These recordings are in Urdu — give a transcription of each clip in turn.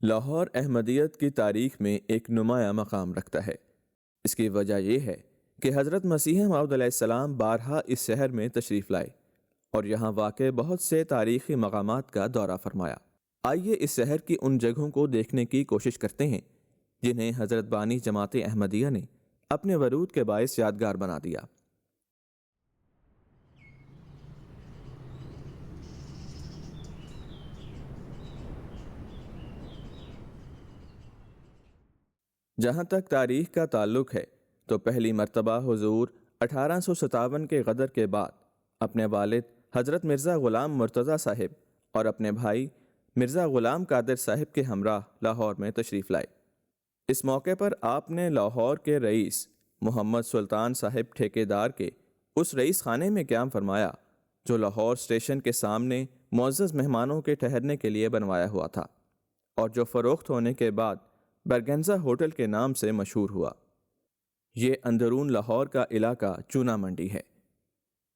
لاہور احمدیت کی تاریخ میں ایک نمایاں مقام رکھتا ہے۔ اس کی وجہ یہ ہے کہ حضرت مسیح موعود علیہ السلام بارہا اس شہر میں تشریف لائے اور یہاں واقع بہت سے تاریخی مقامات کا دورہ فرمایا۔ آئیے اس شہر کی ان جگہوں کو دیکھنے کی کوشش کرتے ہیں جنہیں حضرت بانی جماعت احمدیہ نے اپنے ورود کے باعث یادگار بنا دیا۔ جہاں تک تاریخ کا تعلق ہے تو پہلی مرتبہ حضور 1857 کے غدر کے بعد اپنے والد حضرت مرزا غلام مرتضیٰ صاحب اور اپنے بھائی مرزا غلام قادر صاحب کے ہمراہ لاہور میں تشریف لائے۔ اس موقع پر آپ نے لاہور کے رئیس محمد سلطان صاحب ٹھیکیدار کے اس رئیس خانے میں قیام فرمایا جو لاہور اسٹیشن کے سامنے معزز مہمانوں کے ٹھہرنے کے لیے بنوایا ہوا تھا اور جو فروخت ہونے کے بعد برگنزا ہوٹل کے نام سے مشہور ہوا۔ یہ اندرون لاہور کا علاقہ چونا منڈی ہے۔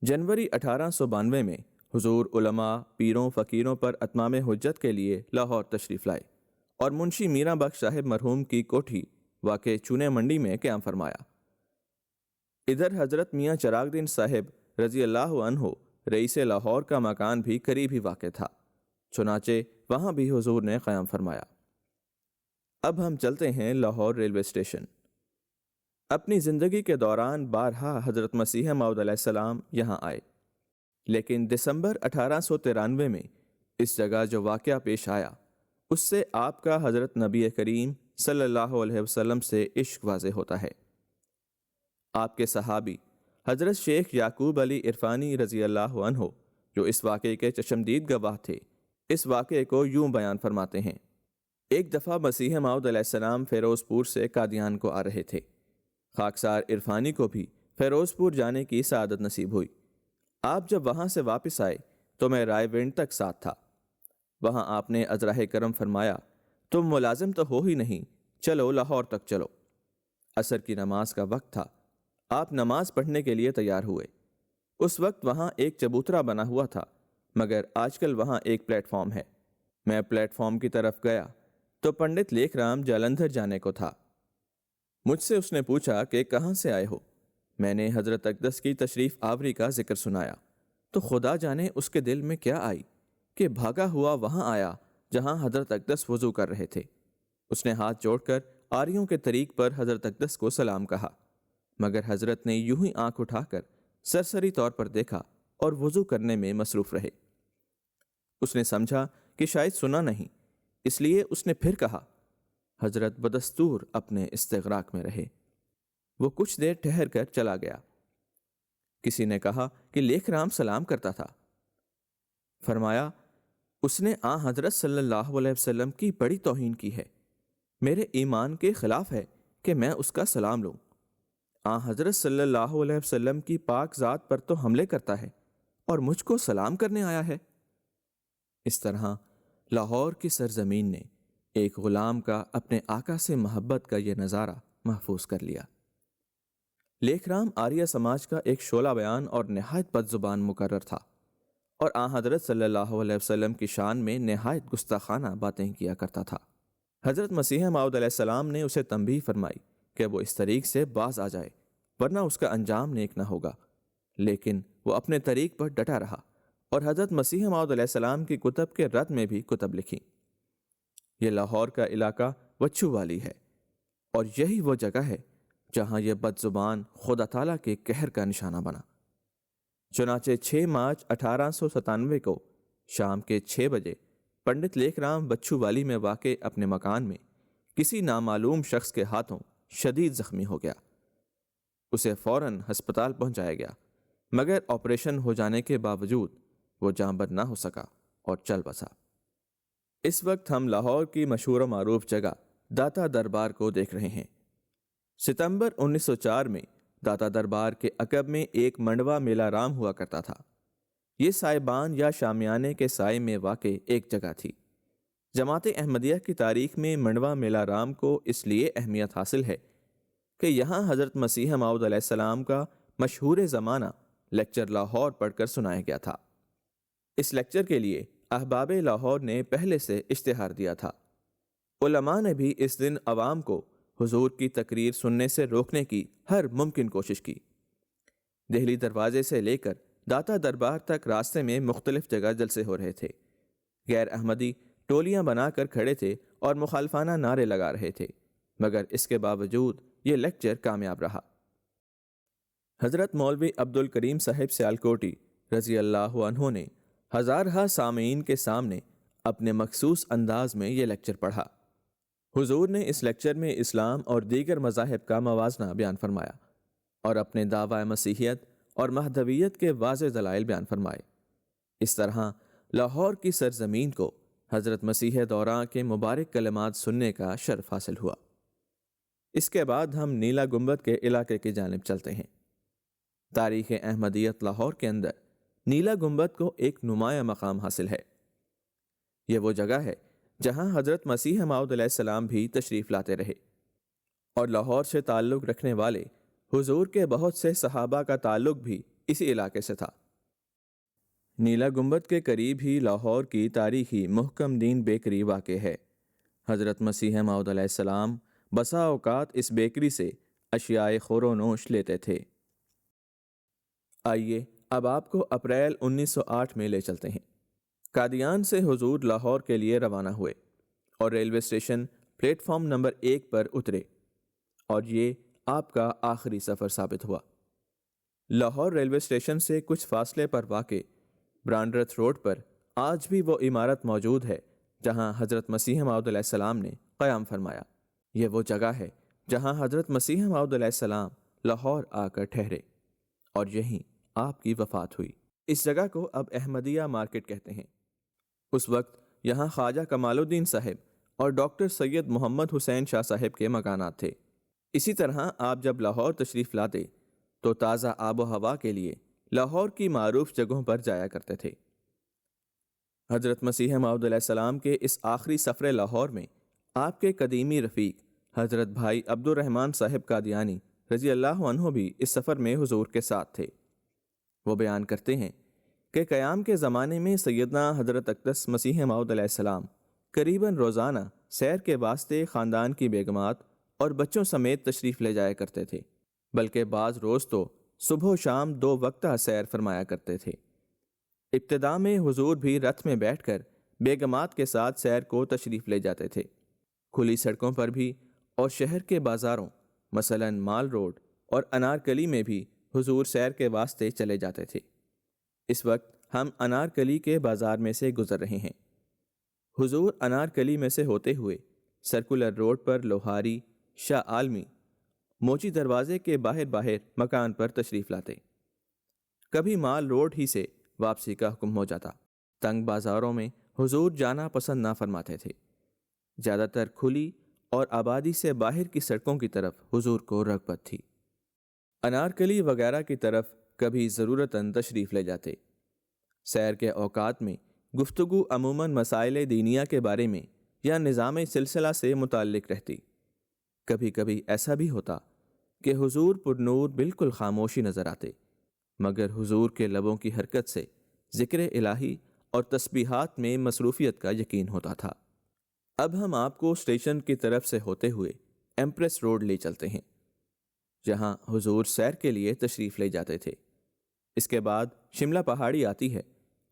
جنوری 1892 میں حضور علماء، پیروں، فقیروں پر اتمام حجت کے لیے لاہور تشریف لائے اور منشی میراں بخش صاحب مرحوم کی کوٹھی واقع چونے منڈی میں قیام فرمایا۔ ادھر حضرت میاں چراغ دین صاحب رضی اللہ عنہ رئیس لاہور کا مکان بھی قریب ہی واقع تھا، چنانچہ وہاں بھی حضور نے قیام فرمایا۔ اب ہم چلتے ہیں لاہور ریلوے اسٹیشن۔ اپنی زندگی کے دوران بارہا حضرت مسیح موعود علیہ السلام یہاں آئے، لیکن دسمبر 1893 میں اس جگہ جو واقعہ پیش آیا اس سے آپ کا حضرت نبی کریم صلی اللہ علیہ وسلم سے عشق واضح ہوتا ہے۔ آپ کے صحابی حضرت شیخ یعقوب علی عرفانی رضی اللہ عنہ جو اس واقعے کے چشمدید گواہ تھے، اس واقعے کو یوں بیان فرماتے ہیں۔ ایک دفعہ مسیح موعود علیہ السلام فیروز پور سے قادیان کو آ رہے تھے۔ خاکسار عرفانی کو بھی فیروز پور جانے کی سعادت نصیب ہوئی۔ آپ جب وہاں سے واپس آئے تو میں رائے ونڈ تک ساتھ تھا۔ وہاں آپ نے عذرائے کرم فرمایا، تم ملازم تو ہو ہی نہیں، چلو لاہور تک چلو۔ عصر کی نماز کا وقت تھا، آپ نماز پڑھنے کے لیے تیار ہوئے۔ اس وقت وہاں ایک چبوترا بنا ہوا تھا، مگر آج کل وہاں ایک پلیٹ فارم ہے۔ میں پلیٹ فارم کی طرف گیا تو پنڈت لیکھ رام جالندھر جانے کو تھا۔ مجھ سے اس نے پوچھا کہ کہاں سے آئے ہو؟ میں نے حضرت اقدس کی تشریف آوری کا ذکر سنایا تو خدا جانے اس کے دل میں کیا آئی کہ بھاگا ہوا وہاں آیا جہاں حضرت اقدس وضو کر رہے تھے۔ اس نے ہاتھ جوڑ کر آریوں کے طریق پر حضرت اقدس کو سلام کہا، مگر حضرت نے یوں ہی آنکھ اٹھا کر سرسری طور پر دیکھا اور وضو کرنے میں مصروف رہے۔ اس نے سمجھا کہ شاید سنا نہیں، اس لیے اس نے پھر کہا۔ حضرت بدستور اپنے استغراق میں رہے۔ وہ کچھ دیر ٹھہر کر چلا گیا۔ کسی نے کہا کہ لیکھ رام سلام کرتا تھا۔ فرمایا، اس نے حضرت صلی اللہ علیہ وسلم کی بڑی توہین کی ہے، میرے ایمان کے خلاف ہے کہ میں اس کا سلام لوں۔ حضرت صلی اللہ علیہ وسلم کی پاک ذات پر تو حملے کرتا ہے اور مجھ کو سلام کرنے آیا ہے۔ اس طرح لاہور کی سرزمین نے ایک غلام کا اپنے آقا سے محبت کا یہ نظارہ محفوظ کر لیا۔ لیکھ رام آریہ سماج کا ایک شعلہ بیان اور نہایت بد زبان مقرر تھا اور حضرت صلی اللہ علیہ وسلم کی شان میں نہایت گستاخانہ باتیں کیا کرتا تھا۔ حضرت مسیح موعود علیہ السلام نے اسے تنبیہ فرمائی کہ وہ اس طریق سے باز آ جائے ورنہ اس کا انجام نیک نہ ہوگا، لیکن وہ اپنے طریق پر ڈٹا رہا اور حضرت مسیح موعود علیہ السلام کی کتب کے رد میں بھی کتب لکھی۔ یہ لاہور کا علاقہ وچھو والی ہے اور یہی وہ جگہ ہے جہاں یہ بد زبان خدا تعالیٰ کے قہر کا نشانہ بنا۔ چنانچہ 6 مارچ 1897 کو شام کے 6 بجے پنڈت لیکھ رام وچھو والی میں واقع اپنے مکان میں کسی نامعلوم شخص کے ہاتھوں شدید زخمی ہو گیا۔ اسے فوراً ہسپتال پہنچایا گیا، مگر آپریشن ہو جانے کے باوجود وہ جاں بر نہ ہو سکا اور چل بسا۔ اس وقت ہم لاہور کی مشہور و معروف جگہ داتا دربار کو دیکھ رہے ہیں۔ ستمبر 1904 میں داتا دربار کے عقب میں ایک منڈوا میلہ رام ہوا کرتا تھا۔ یہ سائبان یا شامیانے کے سائے میں واقع ایک جگہ تھی۔ جماعت احمدیہ کی تاریخ میں منڈوا میلہ رام کو اس لیے اہمیت حاصل ہے کہ یہاں حضرت مسیح موعود علیہ السلام کا مشہور زمانہ لیکچر لاہور پڑھ کر سنایا گیا تھا۔ اس لیکچر کے لیے احباب لاہور نے پہلے سے اشتہار دیا تھا۔ علماء نے بھی اس دن عوام کو حضور کی تقریر سننے سے روکنے کی ہر ممکن کوشش کی۔ دہلی دروازے سے لے کر داتا دربار تک راستے میں مختلف جگہ جلسے ہو رہے تھے۔ غیر احمدی ٹولیاں بنا کر کھڑے تھے اور مخالفانہ نعرے لگا رہے تھے، مگر اس کے باوجود یہ لیکچر کامیاب رہا۔ حضرت مولوی عبد الکریم صاحب سیالکوٹی رضی اللہ عنہ نے ہزارہا سامعین کے سامنے اپنے مخصوص انداز میں یہ لیکچر پڑھا۔ حضور نے اس لیکچر میں اسلام اور دیگر مذاہب کا موازنہ بیان فرمایا اور اپنے دعوی مسیحیت اور مہدویت کے واضح دلائل بیان فرمائے۔ اس طرح لاہور کی سرزمین کو حضرت مسیح دوراں کے مبارک کلمات سننے کا شرف حاصل ہوا۔ اس کے بعد ہم نیلا گنبد کے علاقے کی جانب چلتے ہیں۔ تاریخ احمدیت لاہور کے اندر نیلا گنبد کو ایک نمایاں مقام حاصل ہے۔ یہ وہ جگہ ہے جہاں حضرت مسیح موعود علیہ السلام بھی تشریف لاتے رہے، اور لاہور سے تعلق رکھنے والے حضور کے بہت سے صحابہ کا تعلق بھی اسی علاقے سے تھا۔ نیلا گنبد کے قریب ہی لاہور کی تاریخی محکم دین بیکری واقع ہے۔ حضرت مسیح موعود علیہ السلام بسا اوقات اس بیکری سے اشیاء خور و نوش لیتے تھے۔ آئیے اب آپ کو اپریل 1908 میں لے چلتے ہیں۔ قادیان سے حضور لاہور کے لیے روانہ ہوئے اور railway station plate form number 1 پر اترے، اور یہ آپ کا آخری سفر ثابت ہوا۔ لاہور ریلوے اسٹیشن سے کچھ فاصلے پر واقع برانڈرتھ روڈ پر آج بھی وہ عمارت موجود ہے جہاں حضرت مسیح موعود علیہ السلام نے قیام فرمایا۔ یہ وہ جگہ ہے جہاں حضرت مسیح موعود علیہ السلام لاہور آ کر ٹھہرے اور یہیں آپ کی وفات ہوئی۔ اس جگہ کو اب احمدیہ مارکیٹ کہتے ہیں۔ اس وقت یہاں خواجہ کمال الدین صاحب اور ڈاکٹر سید محمد حسین شاہ صاحب کے مکانات تھے۔ اسی طرح آپ جب لاہور تشریف لاتے تو تازہ آب و ہوا کے لیے لاہور کی معروف جگہوں پر جایا کرتے تھے۔ حضرت مسیح موعود علیہ السلام کے اس آخری سفر لاہور میں آپ کے قدیمی رفیق حضرت بھائی عبد الرحمن صاحب قادیانی رضی اللہ عنہ بھی اس سفر میں حضور کے ساتھ تھے۔ وہ بیان کرتے ہیں کہ قیام کے زمانے میں سیدنا حضرت اقدس مسیح موعود علیہ السلام قریباً روزانہ سیر کے واسطے خاندان کی بیگمات اور بچوں سمیت تشریف لے جایا کرتے تھے، بلکہ بعض روز تو صبح و شام 2 وقتہ سیر فرمایا کرتے تھے۔ ابتدا میں حضور بھی رتھ میں بیٹھ کر بیگمات کے ساتھ سیر کو تشریف لے جاتے تھے۔ کھلی سڑکوں پر بھی اور شہر کے بازاروں مثلاً مال روڈ اور انارکلی میں بھی حضور سیر کے واسطے چلے جاتے تھے۔ اس وقت ہم انارکلی کے بازار میں سے گزر رہے ہیں۔ حضور انارکلی میں سے ہوتے ہوئے سرکولر روڈ پر لوہاری، شاہ عالمی، موچی دروازے کے باہر مکان پر تشریف لاتے۔ کبھی مال روڈ ہی سے واپسی کا حکم ہو جاتا۔ تنگ بازاروں میں حضور جانا پسند نہ فرماتے تھے۔ زیادہ تر کھلی اور آبادی سے باہر کی سڑکوں کی طرف حضور کو رغبت تھی۔ انارکلی وغیرہ کی طرف کبھی ضرورتاً تشریف لے جاتے۔ سیر کے اوقات میں گفتگو عموماً مسائل دینیہ کے بارے میں یا نظام سلسلہ سے متعلق رہتی۔ کبھی کبھی ایسا بھی ہوتا کہ حضور پرنور بالکل خاموشی نظر آتے، مگر حضور کے لبوں کی حرکت سے ذکر الہی اور تسبیحات میں مصروفیت کا یقین ہوتا تھا۔ اب ہم آپ کو اسٹیشن کی طرف سے ہوتے ہوئے ایمپریس روڈ لے چلتے ہیں، جہاں حضور سیر کے لیے تشریف لے جاتے تھے۔ اس کے بعد شملہ پہاڑی آتی ہے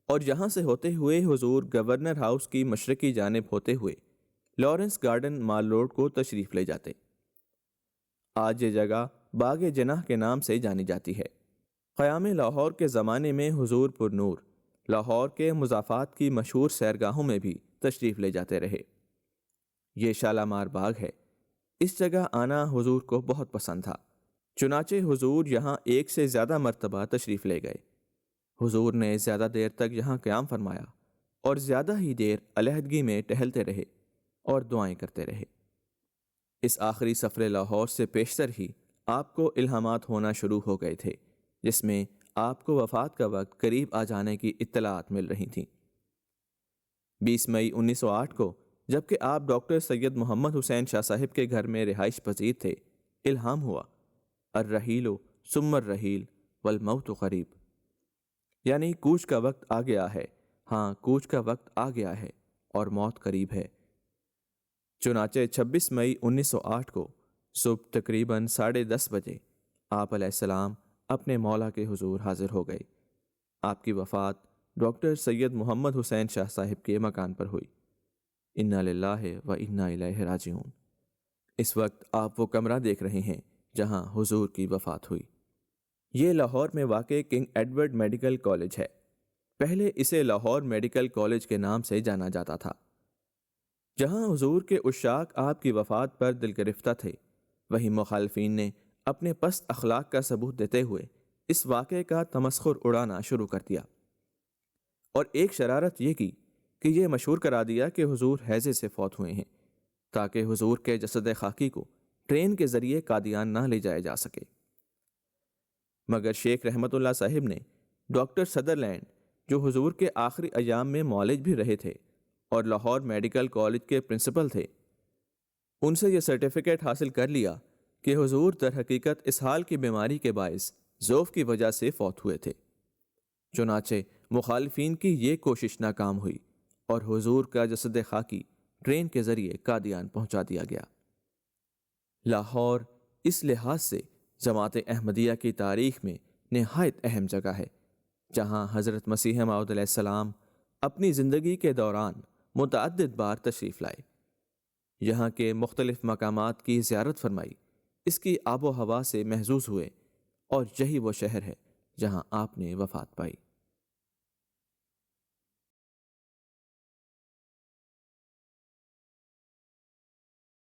اور یہاں سے ہوتے ہوئے حضور گورنر ہاؤس کی مشرقی جانب ہوتے ہوئے لارنس گارڈن مال روڈ کو تشریف لے جاتے۔ آج یہ جگہ باغ جناح کے نام سے جانی جاتی ہے۔ قیام لاہور کے زمانے میں حضور پرنور لاہور کے مضافات کی مشہور سیرگاہوں میں بھی تشریف لے جاتے رہے۔ یہ شالامار باغ ہے۔ اس جگہ آنا حضور کو بہت پسند تھا، چنانچہ حضور یہاں 1 سے زیادہ مرتبہ تشریف لے گئے۔ حضور نے زیادہ دیر تک یہاں قیام فرمایا اور زیادہ ہی دیر علیحدگی میں ٹہلتے رہے اور دعائیں کرتے رہے۔ اس آخری سفر لاہور سے پیشتر ہی آپ کو الہامات ہونا شروع ہو گئے تھے، جس میں آپ کو وفات کا وقت قریب آ جانے کی اطلاعات مل رہی تھیں۔ 20 مئی 1908 کو جبکہ آپ ڈاکٹر سید محمد حسین شاہ صاحب کے گھر میں رہائش پذیر تھے، الہام ہوا الرحیل ثم الرحیل والموت قریب، یعنی کوچ کا وقت آ گیا ہے، ہاں کوچ کا وقت آ گیا ہے اور موت قریب ہے۔ چنانچہ 26 مئی 1908 کو صبح تقریباً 10:30 بجے آپ علیہ السلام اپنے مولا کے حضور حاضر ہو گئے۔ آپ کی وفات ڈاکٹر سید محمد حسین شاہ صاحب کے مکان پر ہوئی۔ انا للہ و انا الیہ راجعون۔ اس وقت آپ وہ کمرہ دیکھ رہے ہیں جہاں حضور کی وفات ہوئی۔ یہ لاہور میں واقع کنگ ایڈورڈ میڈیکل کالج ہے۔ پہلے اسے لاہور میڈیکل کالج کے نام سے جانا جاتا تھا۔ جہاں حضور کے عشاق آپ کی وفات پر دل گرفتہ تھے، وہیں مخالفین نے اپنے پست اخلاق کا ثبوت دیتے ہوئے اس واقعے کا تمسخر اڑانا شروع کر دیا، اور ایک شرارت یہ کی کہ یہ مشہور کرا دیا کہ حضور ہیضے سے فوت ہوئے ہیں، تاکہ حضور کے جسد خاکی کو ٹرین کے ذریعے قادیان نہ لے جایا جا سکے۔ مگر شیخ رحمت اللہ صاحب نے ڈاکٹر سدرلینڈ، جو حضور کے آخری ایام میں معالج بھی رہے تھے اور لاہور میڈیکل کالج کے پرنسپل تھے، ان سے یہ سرٹیفکیٹ حاصل کر لیا کہ حضور در حقیقت اسہال کی بیماری کے باعث ذوف کی وجہ سے فوت ہوئے تھے۔ چنانچہ مخالفین کی یہ کوشش ناکام ہوئی اور حضور کا جسد خاکی ٹرین کے ذریعے قادیان پہنچا دیا گیا۔ لاہور اس لحاظ سے جماعت احمدیہ کی تاریخ میں نہایت اہم جگہ ہے، جہاں حضرت مسیح موعود علیہ السلام اپنی زندگی کے دوران متعدد بار تشریف لائے، یہاں کے مختلف مقامات کی زیارت فرمائی، اس کی آب و ہوا سے محظوظ ہوئے، اور یہی وہ شہر ہے جہاں آپ نے وفات پائی۔